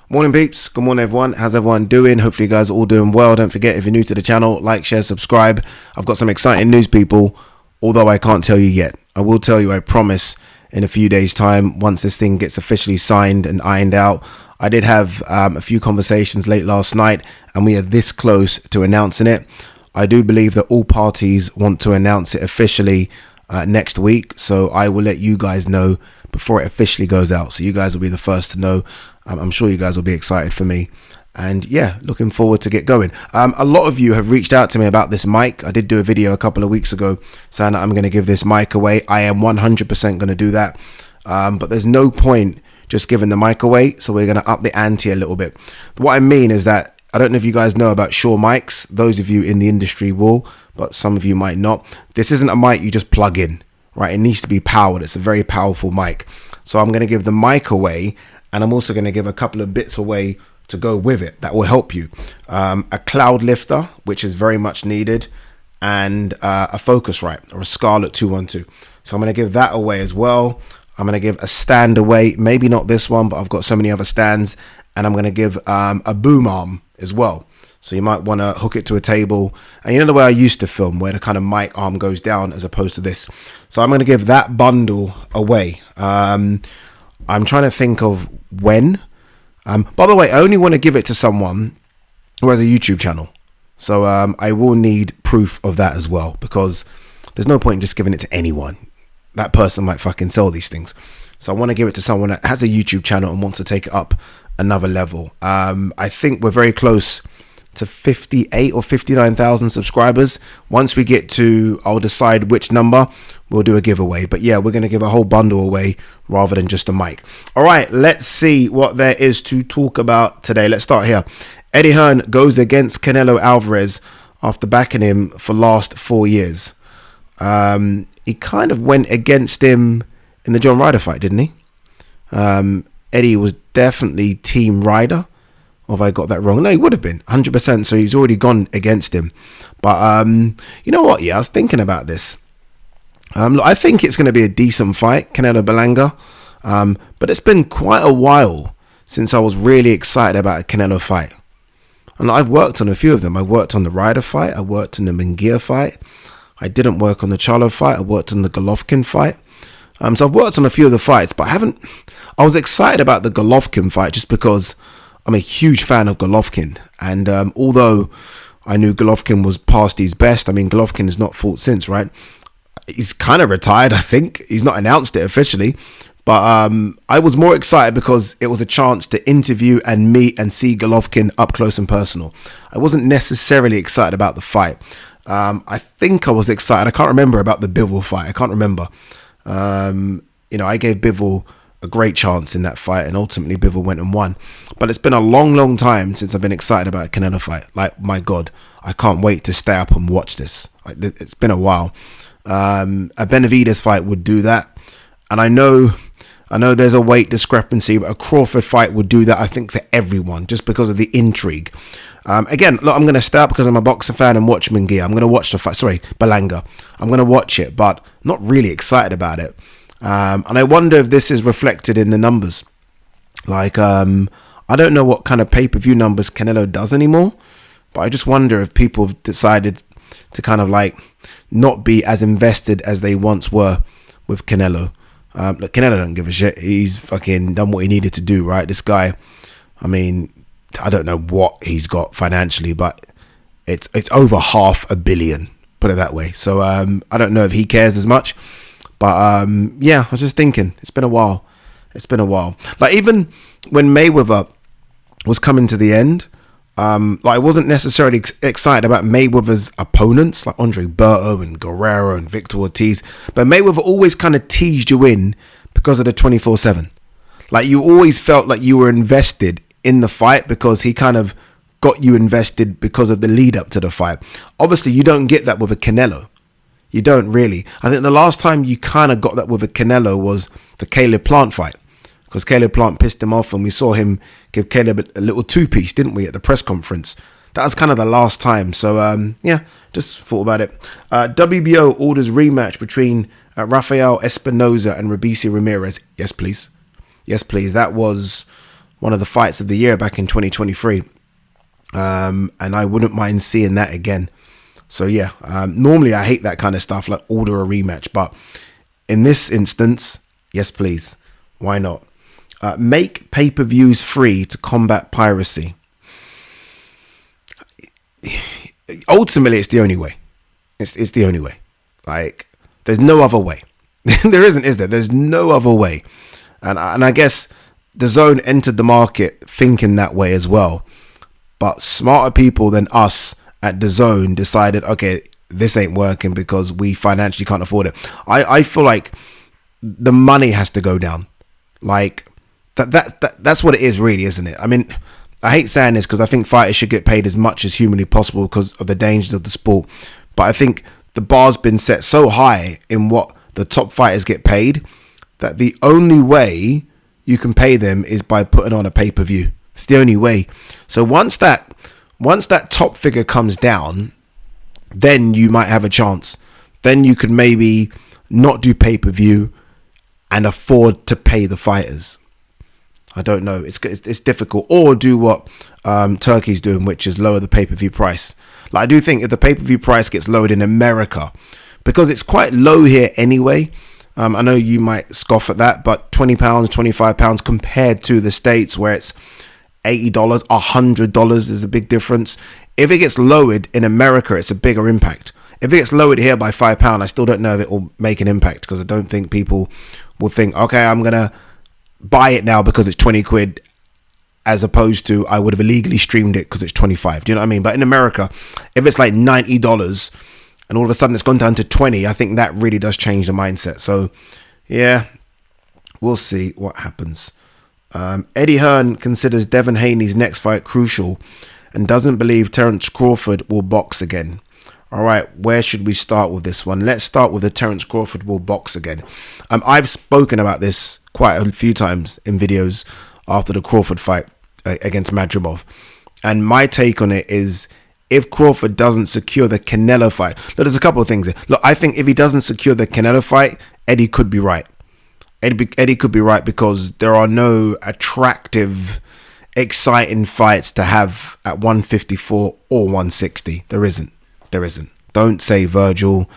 Morning peeps, good morning everyone. How's everyone doing? Hopefully you guys are all doing well. Don't forget, if you're new to the channel, like, share, subscribe. I've got some exciting news, people, although I can't tell you yet. I will tell you, I promise, in a few days time, once this thing gets officially signed and ironed out. I did have a few conversations late last night and we are this close to announcing it. I do believe that all parties want to announce it officially next week, so I will let you guys know before it officially goes out, so you guys will be the first to know. I'm sure you guys will be excited for me, and yeah, looking forward to get going. A lot of you have reached out to me about this mic. I did do a video a couple of weeks ago saying that I'm going to give this mic away. I am 100% going to do that, but there's no point just giving the mic away, so we're going to up the ante a little bit. What I mean is that I don't know if you guys know about Shure mics. Those of you in the industry will, but some of you might not. This isn't a mic you just plug in, right? It needs to be powered. It's a very powerful mic. So I'm going to give the mic away, and I'm also going to give a couple of bits away to go with it that will help you. A cloud lifter, which is very much needed, and a Focusrite or a Scarlett 212. So I'm going to give that away as well. I'm going to give a stand away, maybe not this one, but I've got so many other stands, and I'm going to give a boom arm as well. So you might want to hook it to a table, and you know the way I used to film where the kind of mic arm goes down as opposed to this. So I'm going to give that bundle away. I'm trying to think of when. By the way, I only want to give it to someone who has a YouTube channel. So I will need proof of that as well, because there's no point in just giving it to anyone. That person might fucking sell these things. So I want to give it to someone that has a YouTube channel and wants to take it up another level. I think we're very close to 58 or 59,000 subscribers. Once we get to, I'll decide which number, we'll do a giveaway. But yeah, we're going to give a whole bundle away rather than just a mic. All right, let's see what there is to talk about today. Let's start here. Eddie Hearn goes against Canelo Alvarez after backing him for last 4 years. He kind of went against him in the John Ryder fight, didn't he? Eddie was definitely Team Ryder. Or have I got that wrong? No, he would have been 100%. So he's already gone against him. But you know what? Yeah, I was thinking about this. Look, I think it's going to be a decent fight, Canelo Belanga. But it's been quite a while since I was really excited about a Canelo fight. And I've worked on a few of them. I worked on the Ryder fight. I worked on the Munguia fight. I didn't work on the Charlo fight. I worked on the Golovkin fight. So I've worked on a few of the fights, but I was excited about the Golovkin fight just because I'm a huge fan of Golovkin. And although I knew Golovkin was past his best, I mean, Golovkin has not fought since, right? He's kind of retired, I think. He's not announced it officially. But I was more excited because it was a chance to interview and meet and see Golovkin up close and personal. I wasn't necessarily excited about the fight. I think I was excited. I can't remember about the Bivol fight. I can't remember. You know, I gave Bivol a great chance in that fight, and ultimately Bivol went and won. But it's been a long time since I've been excited about a Canelo fight. Like, my God, I can't wait to stay up and watch this. Like, it's been a while. A Benavidez fight would do that, and I know there's a weight discrepancy, but a Crawford fight would do that, I think, for everyone, just because of the intrigue. Again, look, I'm going to stay up because I'm a boxer fan and watch Munguia. I'm going to watch the fight. Sorry, Belanga. I'm going to watch it, but not really excited about it. And I wonder if this is reflected in the numbers. Like, I don't know what kind of pay-per-view numbers Canelo does anymore, but I just wonder if people have decided to kind of like not be as invested as they once were with Canelo. Look, Canelo don't give a shit. He's fucking done what he needed to do, right? This guy, I mean, I don't know what he's got financially, but it's over $500 million, put it that way. So I don't know if he cares as much. But yeah, I was just thinking, it's been a while. It's been a while. Like, even when Mayweather was coming to the end, like, I wasn't necessarily excited about Mayweather's opponents, like Andre Berto and Guerrero and Victor Ortiz. But Mayweather always kind of teased you in because of the 24/7. Like, you always felt like you were invested in the fight because he kind of got you invested because of the lead up to the fight. Obviously, you don't get that with a Canelo. You don't really. I think the last time you kind of got that with a Canelo was the Caleb Plant fight, because Caleb Plant pissed him off and we saw him give Caleb a little two-piece, didn't we, at the press conference. That was kind of the last time. So, yeah, just thought about it. WBO orders rematch between Rafael Espinoza and Robeisy Ramirez. Yes, please. Yes, please. That was one of the fights of the year back in 2023. And I wouldn't mind seeing that again. So yeah, normally I hate that kind of stuff, like order a rematch. But in this instance, yes, please. Why not? Make pay-per-views free to combat piracy. Ultimately, it's the only way. It's the only way. Like, there's no other way. There isn't, is there? There's no other way. And I guess DAZN entered the market thinking that way as well. But smarter people than us at DAZN decided, okay, this ain't working because we financially can't afford it. I feel like the money has to go down. Like, that's what it is really, isn't it? I mean, I hate saying this because I think fighters should get paid as much as humanly possible because of the dangers of the sport. But I think the bar's been set so high in what the top fighters get paid that the only way you can pay them is by putting on a pay-per-view. It's the only way. So once that top figure comes down, then you might have a chance. Then you could maybe not do pay-per-view and afford to pay the fighters. I don't know. It's difficult. Or do what Turkey's doing, which is lower the pay-per-view price. Like, I do think if the pay-per-view price gets lowered in America, because it's quite low here anyway. I know you might scoff at that, but £20, £25 compared to the States where it's $80, $100 is a big difference. If it gets lowered in America, it's a bigger impact. If it gets lowered here by £5, I still don't know if it will make an impact because I don't think people will think, okay, I'm going to buy it now because it's 20 quid as opposed to I would have illegally streamed it because it's 25. Do you know what I mean? But in America, if it's like $90 and all of a sudden it's gone down to 20, I think that really does change the mindset. So yeah, we'll see what happens. Eddie Hearn considers Devin Haney's next fight crucial and doesn't believe Terence Crawford will box again. All right, where should we start with this one? Let's start with the Terence Crawford will box again. I've spoken about this quite a few times in videos after the Crawford fight against Madrimov. And my take on it is if Crawford doesn't secure the Canelo fight. Look, there's a couple of things here. Look, I think if he doesn't secure the Canelo fight, Eddie could be right. Eddie could be right because there are no attractive, exciting fights to have at 154 or 160. There isn't. Don't say Virgil.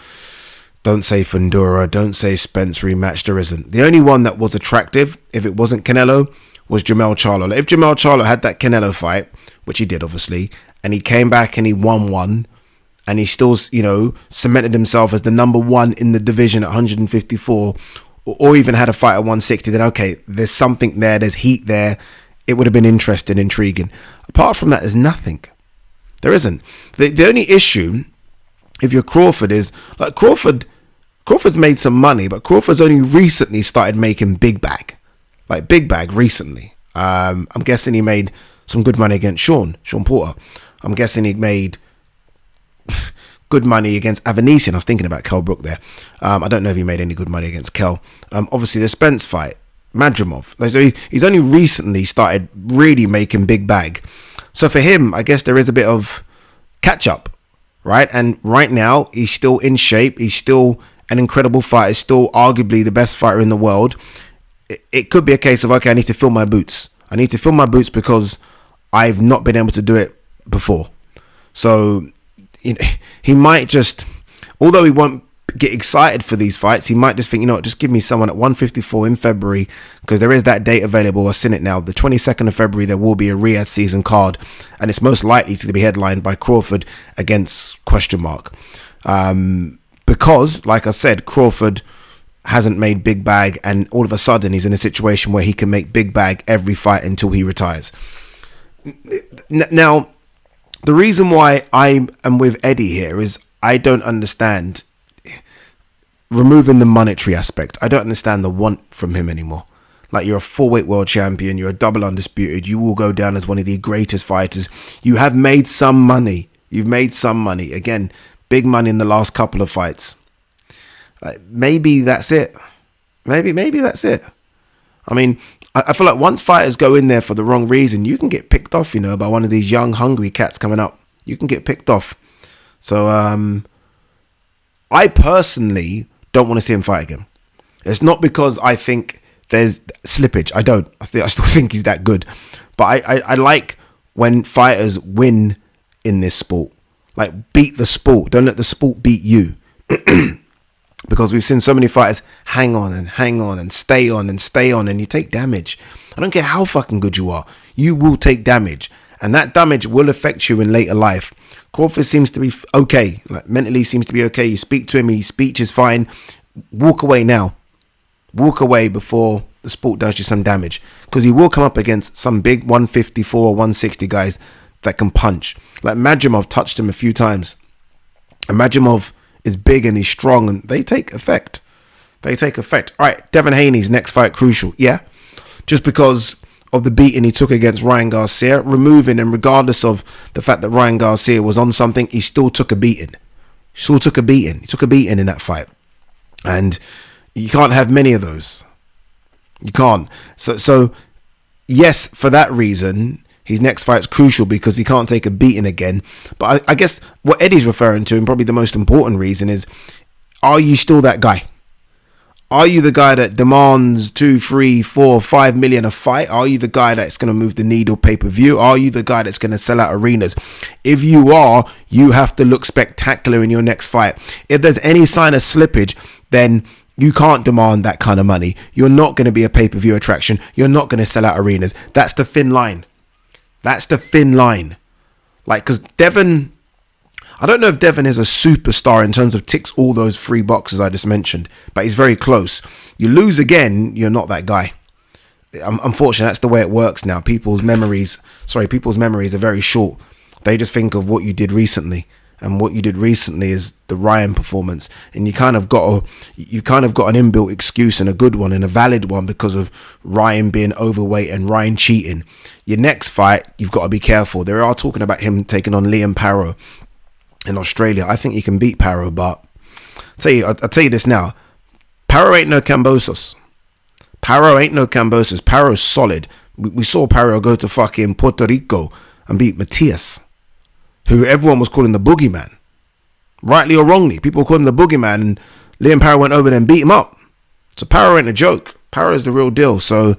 Don't say Fundura. Don't say Spence rematch. There isn't. The only one that was attractive, if it wasn't Canelo, was Jermell Charlo. If Jermell Charlo had that Canelo fight, which he did obviously, and he came back and he won one, and he still, cemented himself as the number one in the division at 154, or even had a fight at 160, then okay, there's something there, there's heat there. It would have been interesting, intriguing. Apart from that, there's nothing. There isn't. The only issue, if you're Crawford, is like Crawford's made some money, but Crawford's only recently started making big bag recently. I'm guessing he made some good money against Sean Porter. I'm guessing he made good money against Avanesian. I was thinking about Kell Brook there. I don't know if he made any good money against Kell. Obviously the Spence fight, Madrimov. So he's only recently started really making big bag. So for him, I guess there is a bit of catch up, right? And right now, he's still in shape. He's still an incredible fighter. He's still arguably the best fighter in the world. It could be a case of, okay, I need to fill my boots. I need to fill my boots because I've not been able to do it before. So he might just, although he won't get excited for these fights, he might just think, just give me someone at 154 in February, because there is that date available. I've seen it now. The 22nd of February, there will be a Riyadh season card, and it's most likely to be headlined by Crawford against ? Because, like I said, Crawford hasn't made big bag, and all of a sudden he's in a situation where he can make big bag every fight until he retires. Now, the reason why I am with Eddie here is I don't understand removing the monetary aspect. I don't understand the want from him anymore. Like, you're a 4-weight world champion, you're a double undisputed, you will go down as one of the greatest fighters. You have made some money. You've made some money. Again, big money in the last couple of fights. Like, maybe that's it. Maybe that's it. I mean, I feel like once fighters go in there for the wrong reason, you can get picked off, by one of these young, hungry cats coming up. You can get picked off. So, I personally don't want to see him fight again. It's not because I think there's slippage. I still think he's that good. But I like when fighters win in this sport. Like, beat the sport. Don't let the sport beat you. Because we've seen so many fighters hang on and stay on and you take damage. I don't care how fucking good you are. You will take damage. And that damage will affect you in later life. Crawford seems to be okay. Like, mentally seems to be okay. You speak to him, his speech is fine. Walk away now. Walk away before the sport does you some damage. Because he will come up against some big 154 or 160 guys that can punch. Like, Madrimov touched him a few times. And Madrimov is big and he's strong, and they take effect. All right, Devin Haney's next fight crucial. Yeah, just because of the beating he took against Ryan Garcia, removing him, regardless of the fact that Ryan Garcia was on something, he still took a beating. He took a beating in that fight. And you can't have many of those. You can't. So yes, for that reason, his next fight's crucial because he can't take a beating again. But I guess what Eddie's referring to, and probably the most important reason, is, are you still that guy? Are you the guy that demands 2, 3, 4, 5 million a fight? Are you the guy that's going to move the needle pay-per-view? Are you the guy that's going to sell out arenas? If you are, you have to look spectacular in your next fight. If there's any sign of slippage, then you can't demand that kind of money. You're not going to be a pay-per-view attraction. You're not going to sell out arenas. That's the thin line. Like, because Devin, I don't know if Devin is a superstar in terms of ticks all those 3 boxes I just mentioned, but he's very close. You lose again, you're not that guy. Unfortunately, that's the way it works now. People's memories are very short. They just think of what you did recently, and what you did recently is the Ryan performance, and you kind of got an inbuilt excuse, and a good one and a valid one, because of Ryan being overweight and Ryan cheating. Your next fight, you've got to be careful. They are talking about him taking on Liam Parrow in Australia. I think he can beat Parrow, but I'll tell you this now. Parrow ain't no Cambosos. Parrow's solid. We saw Parrow go to fucking Puerto Rico and beat Matias, who everyone was calling the boogeyman. Rightly or wrongly, people called him the boogeyman, and Liam Parrow went over there and beat him up. So Parrow ain't a joke. Parrow is the real deal. So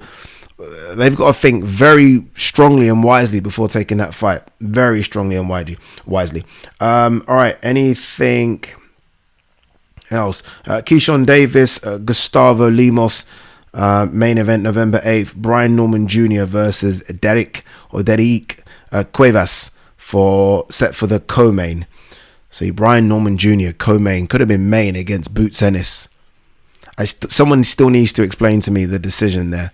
they've got to think very strongly and wisely before taking that fight. Very strongly and wisely. All right, anything else? Keyshawn Davis, Gustavo Lemos, main event November 8th. Brian Norman Jr. versus Derek Cuevas set for the co-main. See, Brian Norman Jr. co-main, could have been main against Boots Ennis. Someone still needs to explain to me the decision there.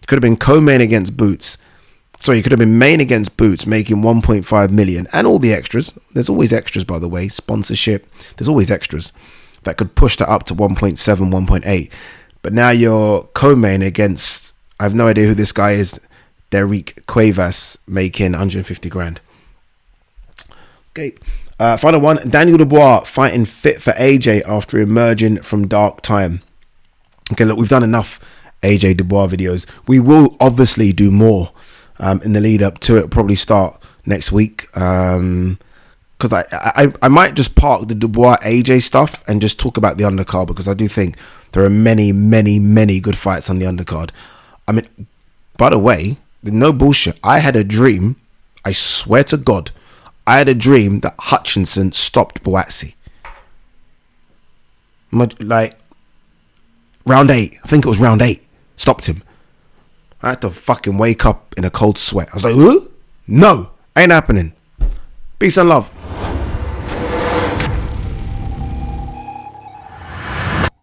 It could have been co-main against Boots. Sorry, it could have been main against Boots, making 1.5 million, and all the extras. There's always extras, by the way. Sponsorship. There's always extras that could push that up to 1.7, 1.8. But now you're co-main against, I have no idea who this guy is, Derek Cuevas, making 150 grand. Okay. Final one, Daniel Dubois fighting fit for AJ after emerging from dark time. Okay, look, we've done enough AJ Dubois videos. We will obviously do more in the lead up to it. Probably start next week. Because I might just park the Dubois AJ stuff and just talk about the undercard, because I do think there are many, many, many good fights on the undercard. I mean, by the way, no bullshit, I had a dream, I swear to God, I had a dream that Hutchinson stopped Boatsi. Like, round 8. I think it was round 8. Stopped him. I had to fucking wake up in a cold sweat. I was like, huh? No, ain't happening. Peace and love.